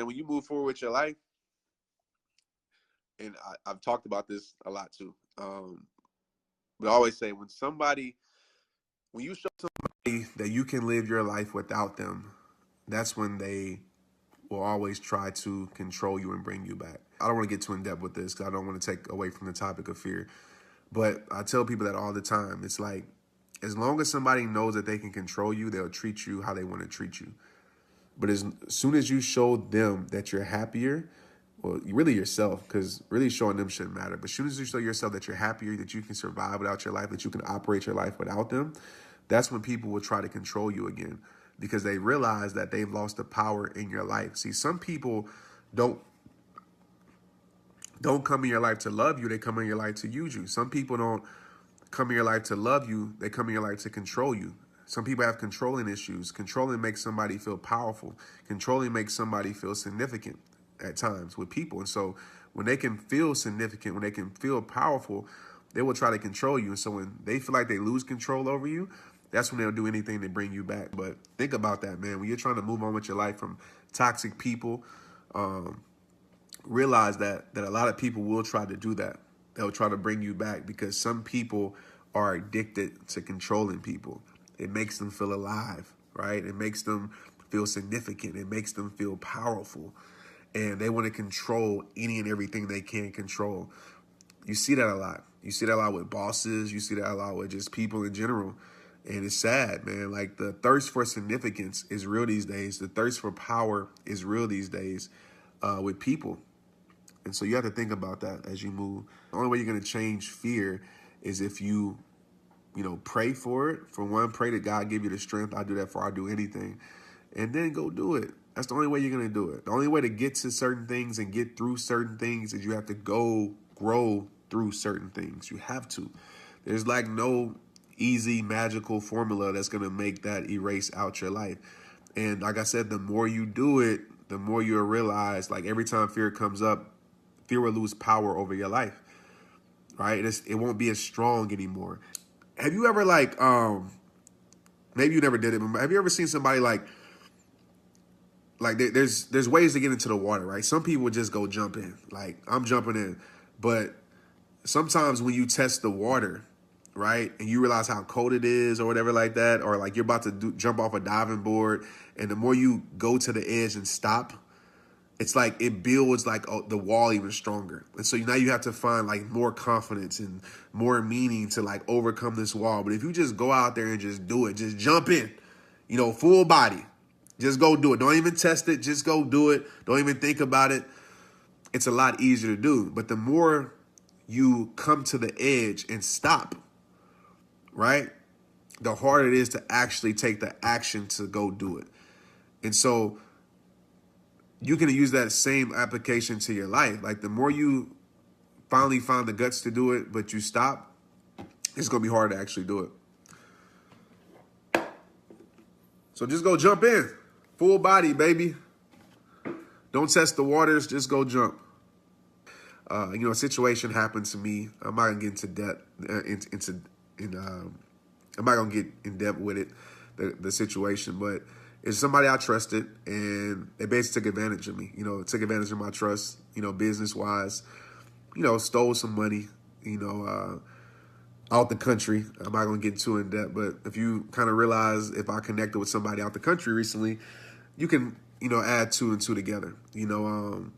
And when you move forward with your life, and I've talked about this a lot too, but I always say when you show somebody that you can live your life without them, that's when they will always try to control you and bring you back. I don't want to get too in depth with this because I don't want to take away from the topic of fear. But I tell people that all the time. It's like, as long as somebody knows that they can control you, they'll treat you how they want to treat you. But as soon as you show them that you're happier, well, really yourself, because really showing them shouldn't matter. But as soon as you show yourself that you're happier, that you can survive without your life, that you can operate your life without them, that's when people will try to control you again, because they realize that they've lost the power in your life. See, some people don't come in your life to love you. They come in your life to use you. Some people don't come in your life to love you. They come in your life to control you. Some people have controlling issues. Controlling makes somebody feel powerful. Controlling makes somebody feel significant at times with people. And so when they can feel significant, when they can feel powerful, they will try to control you. And so when they feel like they lose control over you, that's when they'll do anything to bring you back. But think about that, man. When you're trying to move on with your life from toxic people, realize that a lot of people will try to do that. They'll try to bring you back because some people are addicted to controlling people. It makes them feel alive, right? It makes them feel significant. It makes them feel powerful. And they want to control any and everything they can control. You see that a lot. You see that a lot with bosses. You see that a lot with just people in general. And it's sad, man. Like, the thirst for significance is real these days. The thirst for power is real these days with people. And so you have to think about that as you move. The only way you're going to change fear is if you pray for it. For one, pray that God give you the strength. I do that before I do anything. And then go do it. That's the only way you're going to do it. The only way to get to certain things and get through certain things is you have to go grow through certain things. You have to. There's like no easy magical formula that's going to make that erase out your life. And like I said, the more you do it, the more you'll realize, like, every time fear comes up, fear will lose power over your life, right? It won't be as strong anymore. Have you ever, like, maybe you never did it, but have you ever seen somebody like there's ways to get into the water, right? Some people just go jump in, like, I'm jumping in. But sometimes when you test the water, right, and you realize how cold it is or whatever like that, or like you're about to jump off a diving board, and the more you go to the edge and stop, it's like it builds like the wall even stronger. And so now you have to find like more confidence and more meaning to like overcome this wall. But if you just go out there and just do it, just jump in, full body, just go do it. Don't even test it. Just go do it. Don't even think about it. It's a lot easier to do. But the more you come to the edge and stop, right, the harder it is to actually take the action to go do it. And so you can use that same application to your life. Like, the more you finally find the guts to do it, but you stop, it's going to be hard to actually do it. So just go jump in. Full body, baby. Don't test the waters. Just go jump. A situation happened to me. I'm not going to get into depth. I'm not going to get in depth with it, the situation, but it's somebody I trusted, and they basically took advantage of me. Took advantage of my trust, business-wise, stole some money, out the country. I'm not going to get too in depth, but if you kind of realize, if I connected with somebody out the country recently, you can, add two and two together.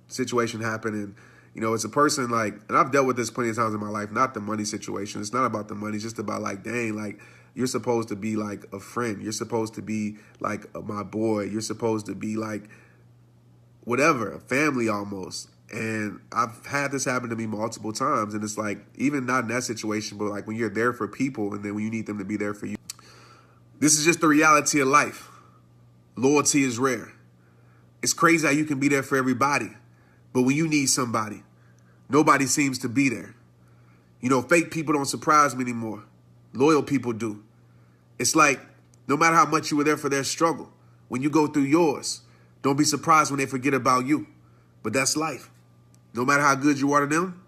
Situation happened, and, it's a person like, and I've dealt with this plenty of times in my life, not the money situation. It's not about the money. It's just about like, dang, like, you're supposed to be like a friend. You're supposed to be like my boy. You're supposed to be like whatever, a family almost. And I've had this happen to me multiple times. And it's like, even not in that situation, but like when you're there for people and then when you need them to be there for you. This is just the reality of life. Loyalty is rare. It's crazy how you can be there for everybody. But when you need somebody, nobody seems to be there. Fake people don't surprise me anymore. Loyal people do. It's like, no matter how much you were there for their struggle, when you go through yours, don't be surprised when they forget about you. But that's life. No matter how good you are to them,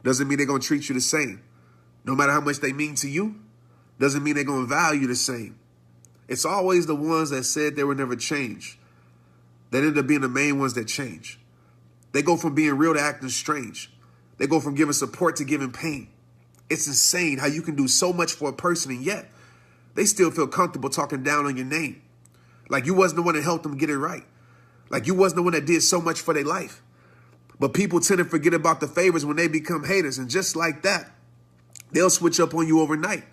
doesn't mean they're going to treat you the same. No matter how much they mean to you, doesn't mean they're going to value you the same. It's always the ones that said they would never change that end up being the main ones that change. They go from being real to acting strange. They go from giving support to giving pain. It's insane how you can do so much for a person and yet they still feel comfortable talking down on your name. Like you wasn't the one that helped them get it right. Like you wasn't the one that did so much for their life. But people tend to forget about the favors when they become haters. And just like that, they'll switch up on you overnight.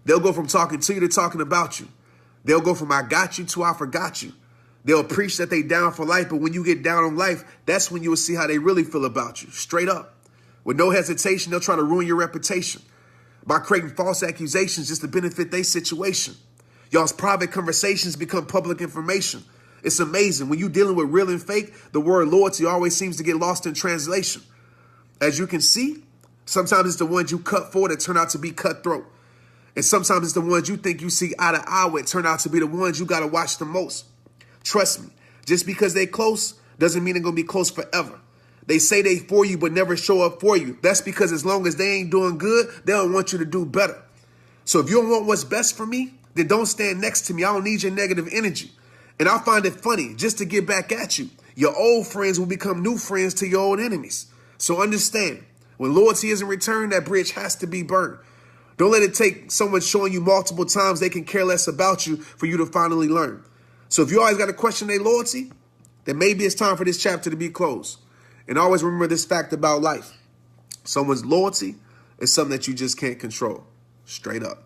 They'll go from talking to you to talking about you. They'll go from I got you to I forgot you. They'll preach that they down for life, but when you get down on life, that's when you will see how they really feel about you, straight up. With no hesitation, they'll try to ruin your reputation by creating false accusations just to benefit their situation. Y'all's private conversations become public information. It's amazing. When you're dealing with real and fake, the word loyalty always seems to get lost in translation. As you can see, sometimes it's the ones you cut for that turn out to be cutthroat. And sometimes it's the ones you think you see eye to eye with turn out to be the ones you got to watch the most. Trust me, just because they close doesn't mean they're going to be close forever. They say they for you but never show up for you. That's because as long as they ain't doing good, they don't want you to do better. So if you don't want what's best for me, then don't stand next to me. I don't need your negative energy. And I find it funny, just to get back at you, your old friends will become new friends to your old enemies. So understand, when loyalty isn't returned, that bridge has to be burned. Don't let it take someone showing you multiple times they can care less about you for you to finally learn. So if you always got to question their loyalty, then maybe it's time for this chapter to be closed. And always remember this fact about life. Someone's loyalty is something that you just can't control. Straight up.